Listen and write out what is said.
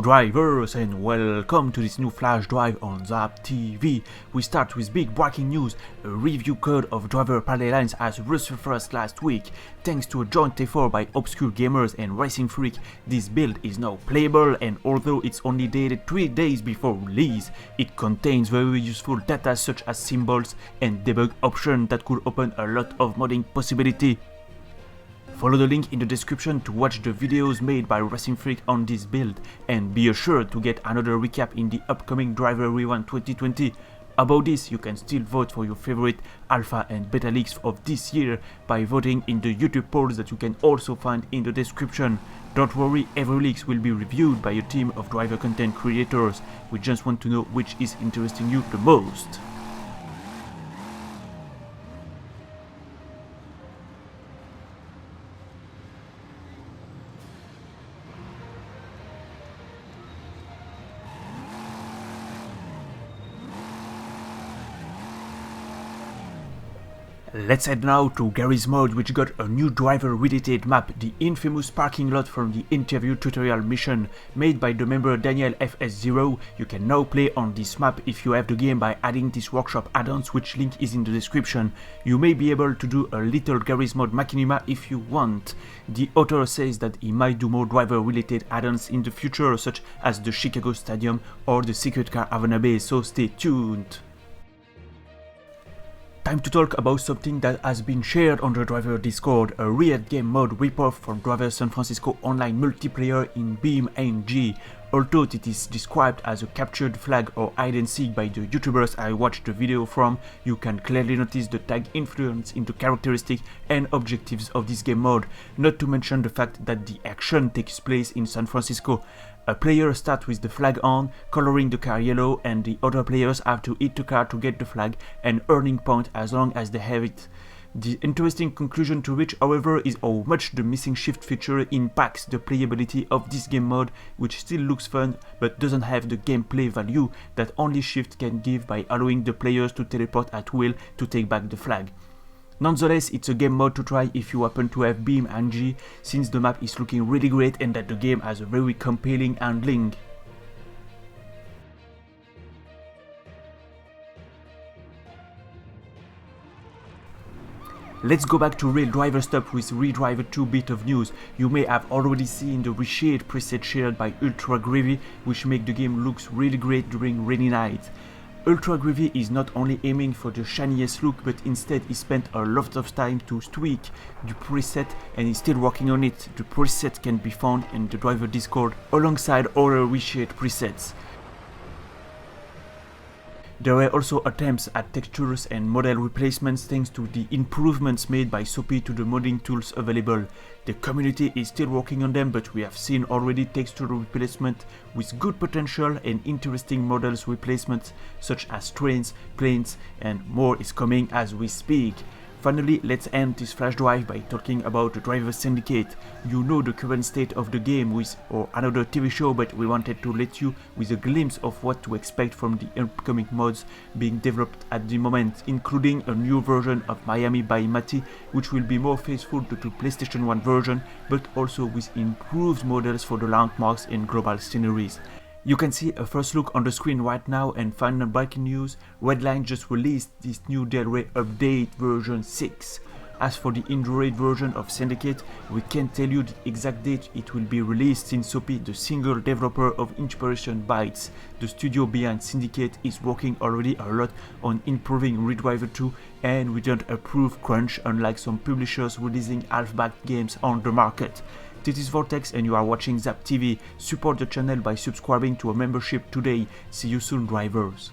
drivers, and welcome to this new flash drive on Zap TV. We start with big breaking news. A review code of driver parallel lines has resurfaced last week. Thanks to a joint effort by obscure gamers and Racing Freak, this build is now playable, and although it's only dated 3 days before release, it contains very useful data such as symbols and debug options that could open a lot of modding possibility. Follow the link in the description to watch the videos made by Racing Freak on this build, and be assured to get another recap in the upcoming Driver Rewind 2020. About this, you can still vote for your favorite alpha and beta leaks of this year by voting in the YouTube polls that you can also find in the description. Don't worry, every leaks will be reviewed by a team of driver content creators. We just want to know which is interesting you the most. Let's head now to Garry's mod, which got a new driver-related map, the infamous parking lot from the interview tutorial mission made by the member Daniel FS0. You can now play on this map if you have the game by adding this workshop add-ons, which link is in the description. You may be able to do a little Garry's mod machinima if you want. The author says that he might do more driver-related add-ons in the future, such as the Chicago Stadium or the Secret Car Havana Bay, so stay tuned. Time to talk about something that has been shared on the Driver Discord, a real game mode ripoff from Driver San Francisco online multiplayer in BeamNG. Although it is described as a captured flag or hide and seek by the YouTubers I watched the video from, you can clearly notice the tag influence in the characteristics and objectives of this game mode, not to mention the fact that the action takes place in San Francisco. A player starts with the flag on, coloring the car yellow, and the other players have to hit the car to get the flag and earning point as long as they have it. The interesting conclusion to reach, however, is how much the missing shift feature impacts the playability of this game mode, which still looks fun but doesn't have the gameplay value that only shift can give by allowing the players to teleport at will to take back the flag. Nonetheless, it's a game mode to try if you happen to have BeamNG, since the map is looking really great and that the game has a very compelling handling. Let's go back to real driver stuff with ReDriver 2 bit of news. You may have already seen the reshade preset shared by UltraGravy, which make the game looks really great during rainy nights. UltraGravy is not only aiming for the shiniest look, but instead he spent a lot of time to tweak the preset and is still working on it. The preset can be found in the Driver Discord alongside other reshade presets. There were also attempts at textures and model replacements thanks to the improvements made by Soapy to the modding tools available. The community is still working on them, but we have seen already texture replacement with good potential and interesting models replacements such as trains, planes, and more is coming as we speak. Finally, let's end this flash drive by talking about the Driver Syndicate. You know the current state of the game with or another TV show, but we wanted to let you with a glimpse of what to expect from the upcoming mods being developed at the moment, including a new version of Miami by Matti, which will be more faithful to the PlayStation 1 version, but also with improved models for the landmarks and global sceneries. You can see a first look on the screen right now, and final breaking news, Redline just released this new Del Rey update version 6. As for the Android version of Syndicate, we can't tell you the exact date it will be released since Soapy, the single developer of Inspiration Bytes, the studio behind Syndicate, is working already a lot on improving ReDriver 2, and we don't approve crunch unlike some publishers releasing half-baked games on the market. This is Vortex and you are watching Zap TV. Support the channel by subscribing to a membership today. See you soon, drivers.